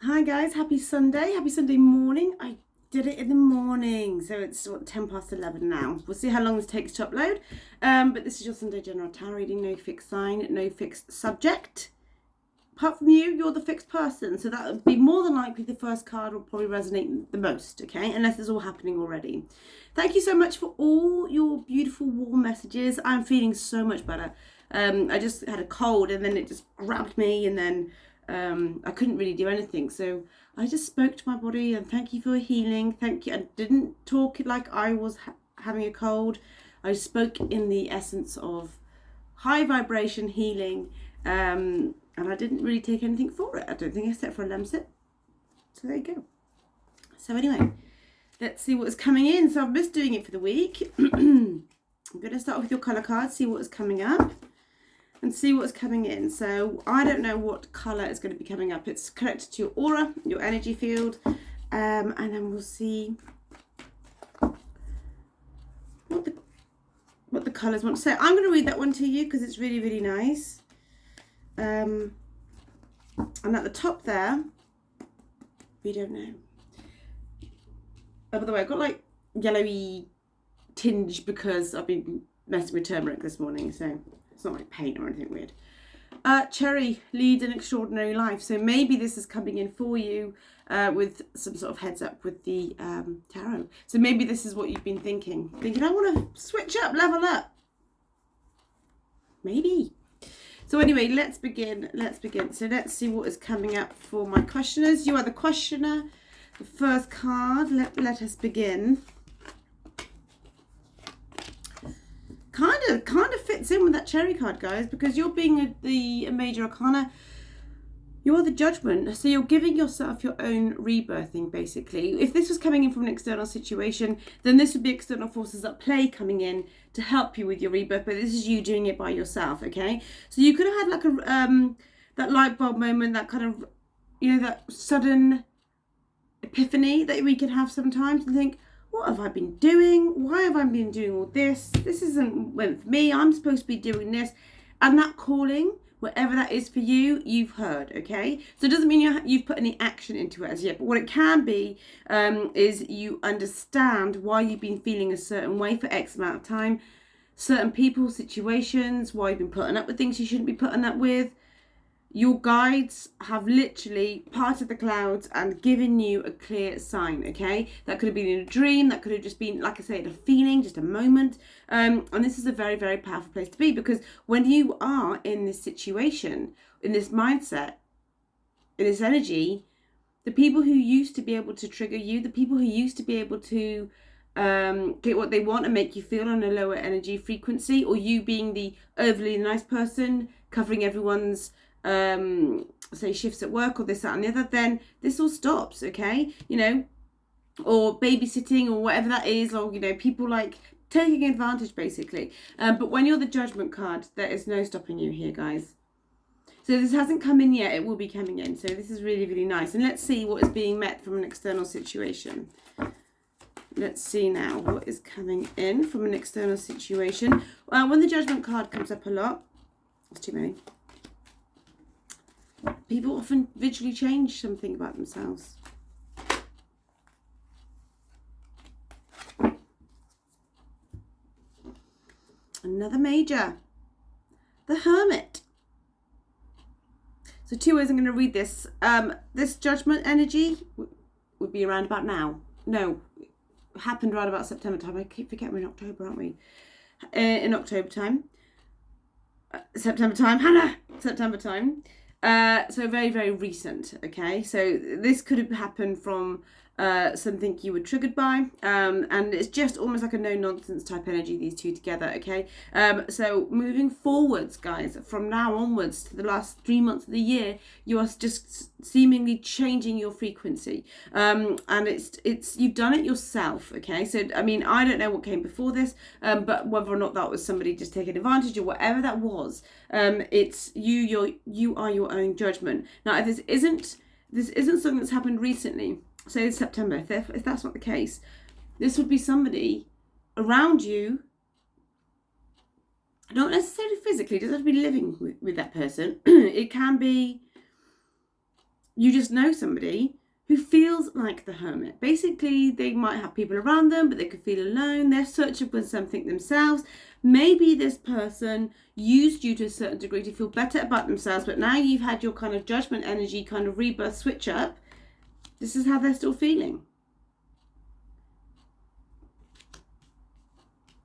Hi guys, happy Sunday morning. I did it in the morning, so it's 10 past 11 now. We'll see how long this takes to upload. But this is your Sunday General Tarot reading, no fixed sign, no fixed subject. Apart from you, you're the fixed person, so that would be more than likely the first card will probably resonate the most, okay? Unless it's all happening already. Thank you so much for all your beautiful warm messages. I'm feeling so much better. I just had a cold and then it just grabbed me and then I couldn't really do anything. So I just spoke to my body and thank you for healing. Thank you. I didn't talk like I was having a cold. I spoke in the essence of high vibration healing. And I didn't really take anything for it. I don't think, except for a lemsip. So there you go. So anyway, let's see what's coming in. So I've missed doing it for the week. I'm going to start with your colour card, see what's coming up, and see what's coming in. So I don't know what colour is going to be coming up. It's connected to your aura, your energy field, and then we'll see what the colours want to say. I'm going to read that one to you because it's really, really nice. And at the top there, we don't know. Oh, by the way, I've got like yellowy tinge because I've been messing with turmeric this morning, so it's not like paint or anything weird. Cherry, lead an extraordinary life. So maybe this is coming in for you with some sort of heads up with the tarot. So maybe this is what you've been thinking. Thinking, I want to switch up, level up. Maybe. So anyway, let's begin. So let's see what is coming up for my questioners. You are the questioner. The first card, let us begin. Kind of fits in with that cherry card, guys, because you're being the major arcana. You're the judgment, so you're giving yourself your own rebirthing, basically. If this was coming in from an external situation, then this would be external forces at play coming in to help you with your rebirth, but this is you doing it by yourself, okay? So you could have had like a that light bulb moment, that kind of, that sudden epiphany that we can have sometimes and think, what have I been doing? Why have I been doing all this? This isn't meant for me. I'm supposed to be doing this. And that calling, whatever that is for you, you've heard, okay? So it doesn't mean you've put any action into it as yet, but what it can be is you understand why you've been feeling a certain way for X amount of time, certain people, situations, why you've been putting up with things you shouldn't be putting up with. Your guides have literally parted the clouds and given you a clear sign, okay? That could have been in a dream. That could have just been, like I said, a feeling, just a moment. And this is a very, very powerful place to be, because when you are in this situation, in this mindset, in this energy, the people who used to be able to trigger you, the people who used to be able to get what they want and make you feel on a lower energy frequency, or you being the overly nice person covering everyone's say shifts at work or this, that and the other, then this all stops, okay? Or babysitting or whatever that is, or people like taking advantage, basically. But when you're the judgment card, there is no stopping you here, guys. So this hasn't come in yet, it will be coming in. So this is really, really nice. And let's see what is being met from an external situation. Let's see now what is coming in from an external situation. When the judgment card comes up a lot, it's too many. People often visually change something about themselves. Another major. The Hermit. So 2 ways I'm going to read this. This judgment energy would be around about now. No, it happened right about September time. I keep forgetting we're in October, aren't we? In October time. September time. Hannah! September time. So very, very recent, okay? So this could have happened from something you were triggered by, and it's just almost like a no-nonsense type energy, these two together, okay? So moving forwards, guys, from now onwards to the last 3 months of the year, you are just seemingly changing your frequency, and it's you've done it yourself, okay? So I mean, I don't know what came before this, but whether or not that was somebody just taking advantage or whatever that was, it's you are your own judgment. Now, if this isn't something that's happened recently, say it's September, if that's not the case, this would be somebody around you, not necessarily physically, it doesn't have to be living with that person. It can be you just know somebody who feels like the hermit. Basically, they might have people around them, but they could feel alone. They're searching for something themselves. Maybe this person used you to a certain degree to feel better about themselves, but now you've had your kind of judgment energy, kind of rebirth switch up. This is how they're still feeling.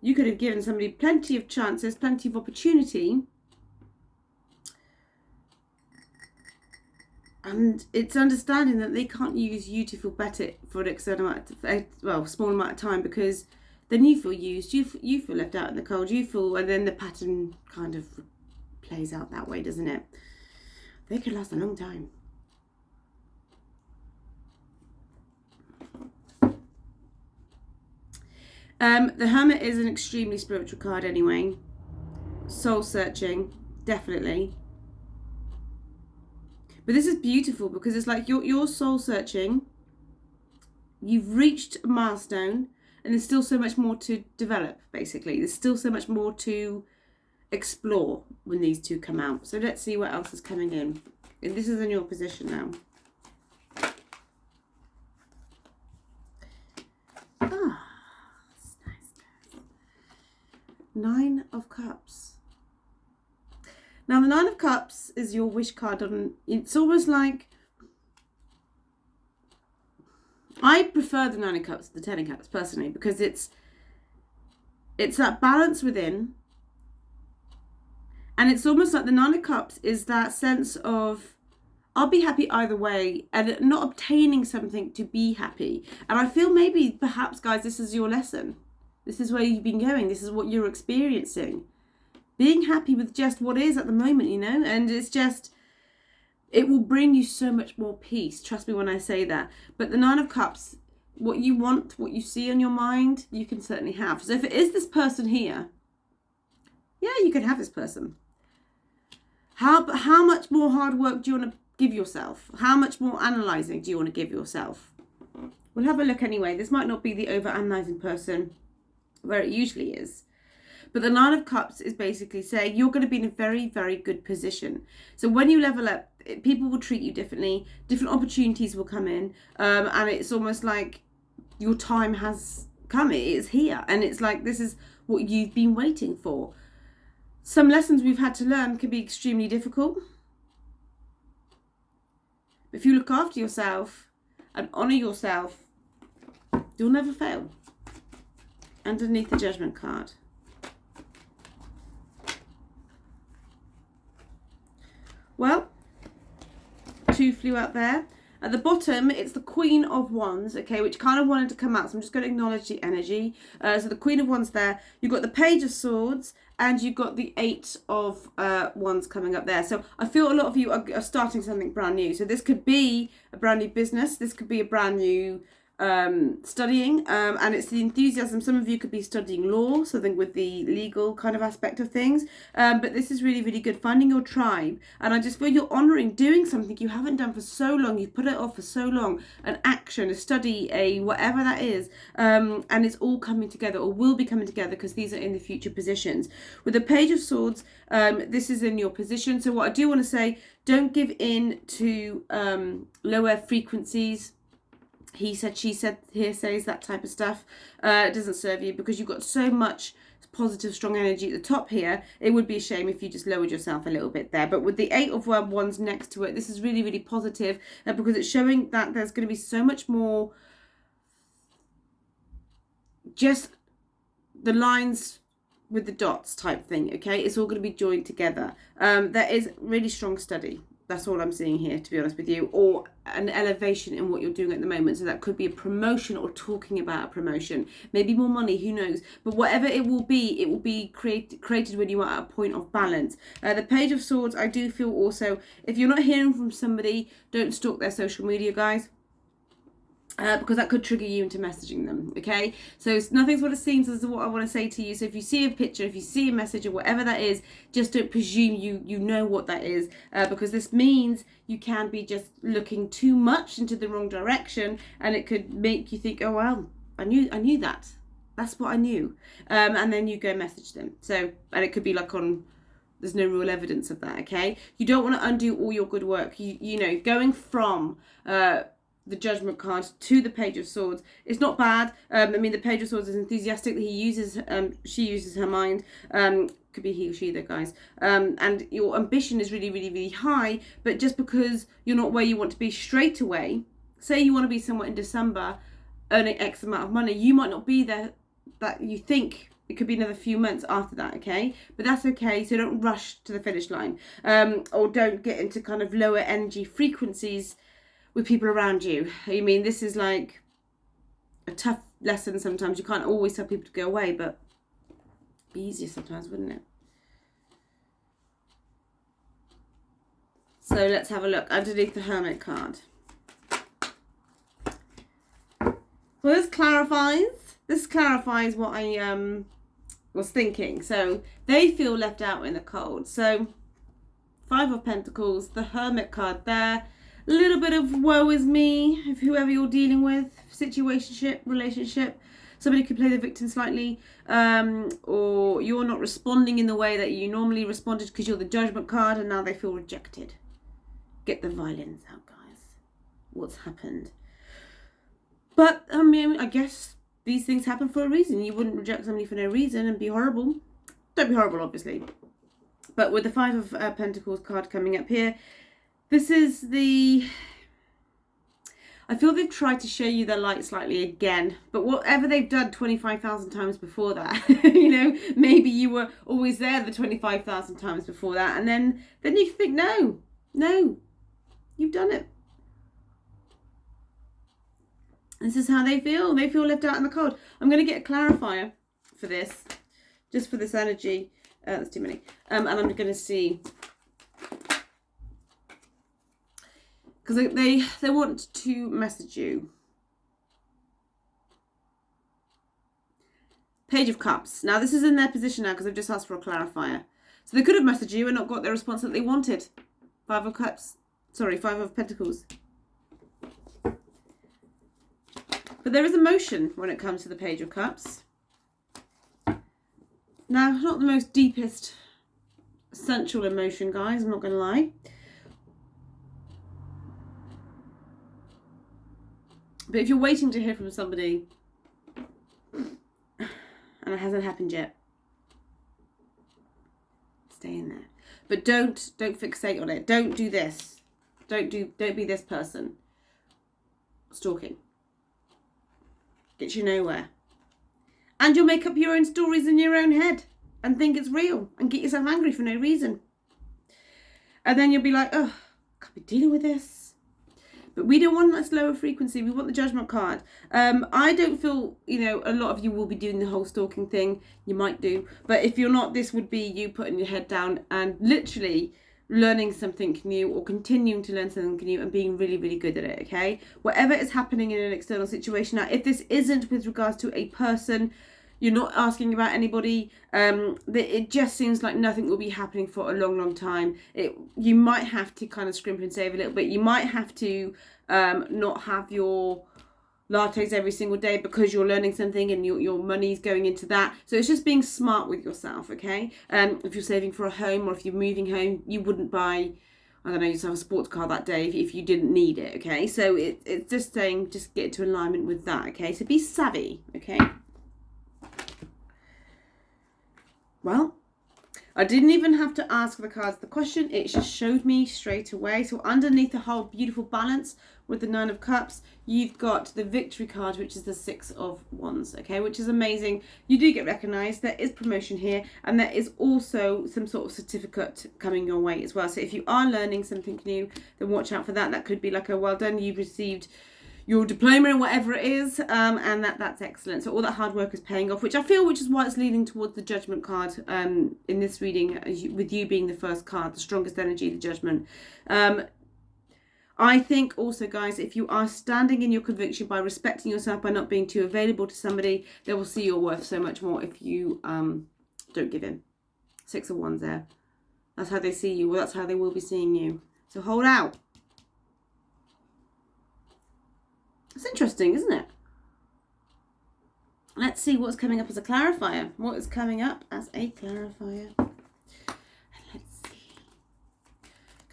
You could have given somebody plenty of chances, plenty of opportunity. And it's understanding that they can't use you to feel better for an external amount of, small amount of time, because then you feel used, you feel left out in the cold, and then the pattern kind of plays out that way, doesn't it? They could last a long time. The Hermit is an extremely spiritual card anyway. Soul searching, definitely. But this is beautiful because it's like you're soul searching. You've reached a milestone, and there's still so much more to develop, basically. There's still so much more to explore when these two come out. So let's see what else is coming in. And this is in your position now. That's nice. 9 of Cups. Now, the 9 of Cups is your wish card. It's almost like, I prefer the 9 of Cups to the 10 of Cups personally, because it's that balance within, and it's almost like the 9 of Cups is that sense of, I'll be happy either way, and not obtaining something to be happy. And I feel maybe, perhaps, guys, this is your lesson. This is where you've been going. This is what you're experiencing. Being happy with just what is at the moment, and it's just, it will bring you so much more peace. Trust me when I say that. But the 9 of Cups, what you want, what you see on your mind, you can certainly have. So if it is this person here, yeah, you can have this person. How much more hard work do you want to give yourself? How much more analysing do you want to give yourself? We'll have a look anyway. This might not be the over-analysing person where it usually is. But the 9 of Cups is basically saying you're going to be in a very, very good position. So when you level up, people will treat you differently. Different opportunities will come in. And it's almost like your time has come. It is here. And it's like, this is what you've been waiting for. Some lessons we've had to learn can be extremely difficult. If you look after yourself and honour yourself, you'll never fail. Underneath the Judgment card. Well, 2 flew out there. At the bottom, it's the Queen of Wands, okay, which kind of wanted to come out. So I'm just going to acknowledge the energy. So the Queen of Wands there. You've got the Page of Swords, and you've got the 8 of Wands coming up there. So I feel a lot of you are starting something brand new. So this could be a brand new business. This could be a brand new studying, and it's the enthusiasm. Some of you could be studying law, something with the legal kind of aspect of things, but this is really, really good, finding your tribe. And I just feel you're honouring doing something you haven't done for so long, you've put it off for so long, an action, a study, a whatever that is, and it's all coming together, or will be coming together, because these are in the future positions. With the Page of Swords, this is in your position. So what I do want to say, don't give in to lower frequencies. He said, she said, hearsays, that type of stuff. It doesn't serve you, because you've got so much positive, strong energy at the top here. It would be a shame if you just lowered yourself a little bit there. But with the 8 of Wands next to it, this is really, really positive, because it's showing that there's going to be so much more, just the lines with the dots type thing, okay? It's all going to be joined together. There is really strong study. That's all I'm seeing here, to be honest with you, or an elevation in what you're doing at the moment. So that could be a promotion, or talking about a promotion, maybe more money, who knows. But whatever it will be created when you are at a point of balance. The Page of Swords, I do feel also, if you're not hearing from somebody, don't stalk their social media, guys. Because that could trigger you into messaging them, okay? So nothing's what it seems, is what I want to say to you. So if you see a picture, if you see a message, or whatever that is, just don't presume you know what that is, because this means you can be just looking too much into the wrong direction, and it could make you think, oh well, I knew that. That's what I knew. And then you go message them. So, and it could be like on There's no real evidence of that, okay? You don't want to undo all your good work. You know, going from the Judgment card to the Page of Swords, it's not bad. I mean, the Page of Swords is enthusiastic. She uses her mind. Could be he or she, though, guys. And your ambition is really, really, really high. But just because you're not where you want to be straight away, say you want to be somewhere in December, earning X amount of money, you might not be there. That you think it could be another few months after that, okay? But that's okay. So don't rush to the finish line, or don't get into kind of lower energy frequencies with people around you. I mean, this is like a tough lesson sometimes. You can't always tell people to go away, but it'd be easier sometimes, wouldn't it? So let's have a look underneath the Hermit card. Well, this clarifies what I was thinking. So they feel left out in the cold. So 5 of Pentacles, the Hermit card there. A little bit of woe is me, if whoever you're dealing with, situationship, relationship. Somebody could play the victim slightly, or you're not responding in the way that you normally responded because you're the Judgment card and now they feel rejected. Get the violins out, guys. What's happened? But, I mean, I guess these things happen for a reason. You wouldn't reject somebody for no reason and be horrible. Don't be horrible, obviously. But with the 5 of Pentacles card coming up here, this is the... I feel they've tried to show you their light slightly again. But whatever they've done 25,000 times before that, you know, maybe you were always there the 25,000 times before that. And then you think, no, you've done it. This is how they feel. They feel left out in the cold. I'm going to get a clarifier for this, just for this energy. That's too many. And I'm going to see... because they want to message you. Page of Cups. Now, this is in their position now because I've just asked for a clarifier. So they could have messaged you and not got the response that they wanted. 5 of Cups. Sorry, 5 of Pentacles. But there is emotion when it comes to the Page of Cups. Now, not the most deepest, essential emotion, guys. I'm not going to lie. But if you're waiting to hear from somebody and it hasn't happened yet, stay in there. But don't fixate on it. Don't do this. Don't be this person. Stalking. Gets you nowhere. And you'll make up your own stories in your own head and think it's real and get yourself angry for no reason. And then you'll be like, oh, I can't be dealing with this. But we don't want that slower frequency. We want the Judgment card. I don't feel, you know, a lot of you will be doing the whole stalking thing. You might do. But if you're not, this would be you putting your head down and literally learning something new or continuing to learn something new and being really, really good at it, okay? Whatever is happening in an external situation. Now, if this isn't with regards to a person, you're not asking about anybody, it just seems like nothing will be happening for a long, long time. You might have to kind of scrimp and save a little bit. You might have to not have your lattes every single day because you're learning something and your money's going into that. So it's just being smart with yourself, okay? If you're saving for a home or if you're moving home, you wouldn't buy, I don't know, yourself a sports car that day if you didn't need it, okay? So it's just saying, just get into alignment with that, okay? So be savvy, okay? Well, I didn't even have to ask the cards the question. It just showed me straight away. So underneath the whole beautiful balance with the 9 of Cups, you've got the Victory card, which is the 6 of Wands, okay, which is amazing. You do get recognised. There is promotion here, and there is also some sort of certificate coming your way as well. So if you are learning something new, then watch out for that. That could be like a well done, you've received your diploma and whatever it is, and that's excellent. So all that hard work is paying off, which is why it's leaning towards the Judgment card in this reading, with you being the first card, the strongest energy, the Judgment. I think also, guys, if you are standing in your conviction by respecting yourself, by not being too available to somebody, they will see your worth so much more if you don't give in. 6 of Wands there. That's how they see you. Well, that's how they will be seeing you. So hold out. It's interesting, isn't it? Let's see what's coming up as a clarifier. What is coming up as a clarifier?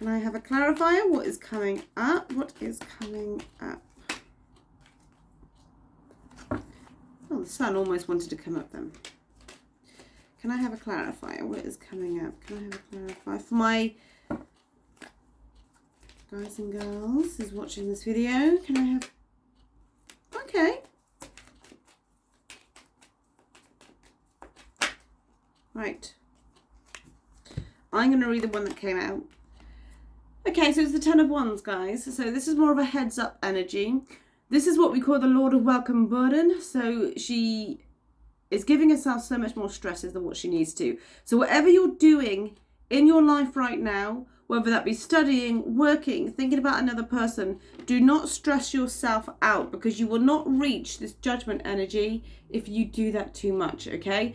Can I have a clarifier? What is coming up? What is coming up? Oh, the sun almost wanted to come up then. Can I have a clarifier? What is coming up? Can I have a clarifier for my guys and girls who's watching this video? Can I have... Okay. Right. I'm going to read the one that came out. Okay, so it's the Ten of Wands, guys. So this is more of a heads up energy. This is what we call the Lord of Welcome Burden. So she is giving herself so much more stresses than what she needs to. So whatever you're doing in your life right now, whether that be studying, working, thinking about another person, do not stress yourself out, because you will not reach this judgment energy if you do that too much, okay?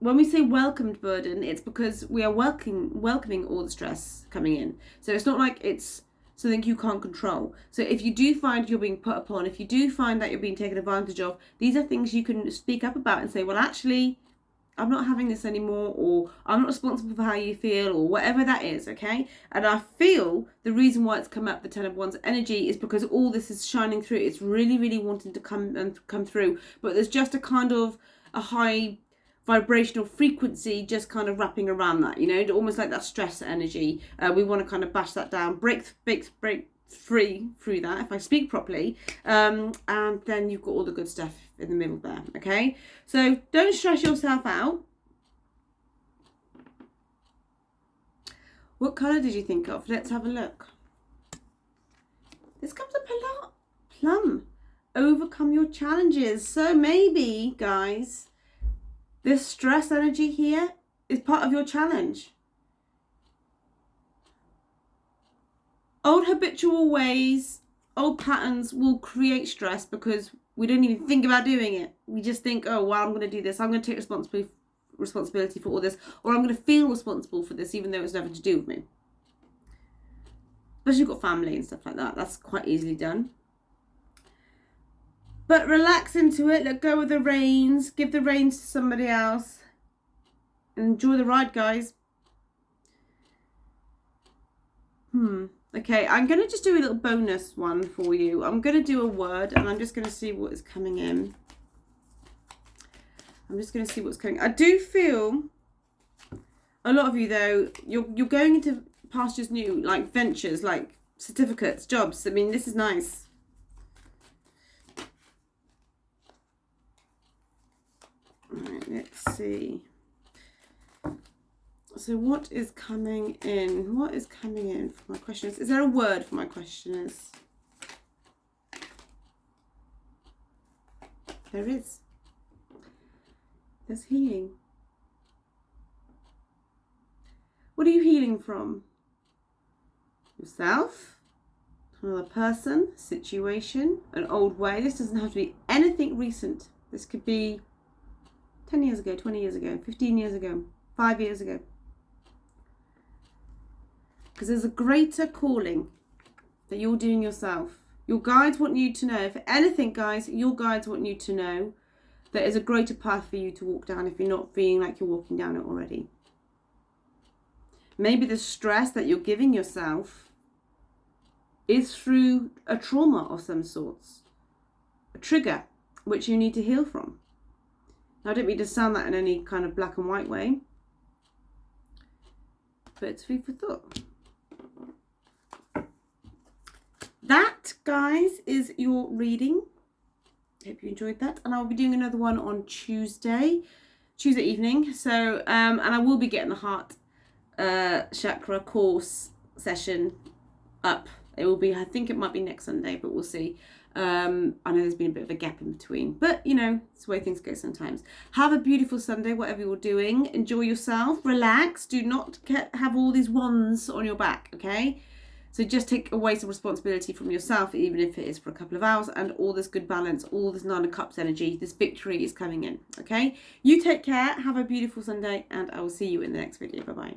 When we say welcomed burden, it's because we are welcoming all the stress coming in. So it's not like it's something you can't control. So if you do find you're being put upon, if you do find that you're being taken advantage of, these are things you can speak up about and say, well, actually, I'm not having this anymore, or I'm not responsible for how you feel, or whatever that is, okay? And I feel the reason why it's come up, the Ten of Wands energy, is because all this is shining through. It's really, really wanting to come through. But there's just a kind of a high vibrational frequency just kind of wrapping around that, you know, almost like that stress energy. We want to kind of bash that down, break free through that, if I speak properly, and then you've got all the good stuff in the middle there, okay? So don't stress yourself out. What colour did you think of? Let's have a look. This comes up a lot. Plum. Overcome your challenges. So maybe, guys, this stress energy here is part of your challenge. Old habitual ways, old patterns will create stress because we don't even think about doing it. We just think, oh, well, I'm going to do this. I'm going to take responsibility for all this. Or I'm going to feel responsible for this, even though it's nothing to do with me. Especially if you've got family and stuff like that. That's quite easily done. But relax into it, let go of the reins, give the reins to somebody else, and enjoy the ride, guys. Okay, I'm going to just do a little bonus one for you. I'm going to do a word, and I'm just going to see what is coming in. I'm just going to see what's coming. I do feel, a lot of you though, you're going into pastures new, like ventures, like certificates, jobs. I mean, this is nice. Alright, let's see. So what is coming in? What is coming in for my questioners? Is there a word for my questioners? There is. There's healing. What are you healing from? Yourself? Another person? Situation? An old way? This doesn't have to be anything recent. This could be 10 years ago, 20 years ago, 15 years ago, 5 years ago. Because there's a greater calling that you're doing yourself. Your guides want you to know, if anything, guys, your guides want you to know there is a greater path for you to walk down if you're not feeling like you're walking down it already. Maybe the stress that you're giving yourself is through a trauma of some sorts, a trigger which you need to heal from. Now, I don't mean to sound that in any kind of black and white way, but it's food for thought. That, guys, is your reading. Hope you enjoyed that. And I'll be doing another one on Tuesday evening. So, and I will be getting the heart chakra course session up. It will be, I think it might be next Sunday, but we'll see. I know there's been a bit of a gap in between, but you know, it's the way things go sometimes. Have a beautiful Sunday, whatever you're doing. Enjoy yourself, relax. Do not have all these wands on your back, okay? So just take away some responsibility from yourself, even if it is for a couple of hours, and all this good balance, all this Nine of Cups energy, this victory is coming in, okay? You take care, have a beautiful Sunday, and I will see you in the next video. Bye-bye.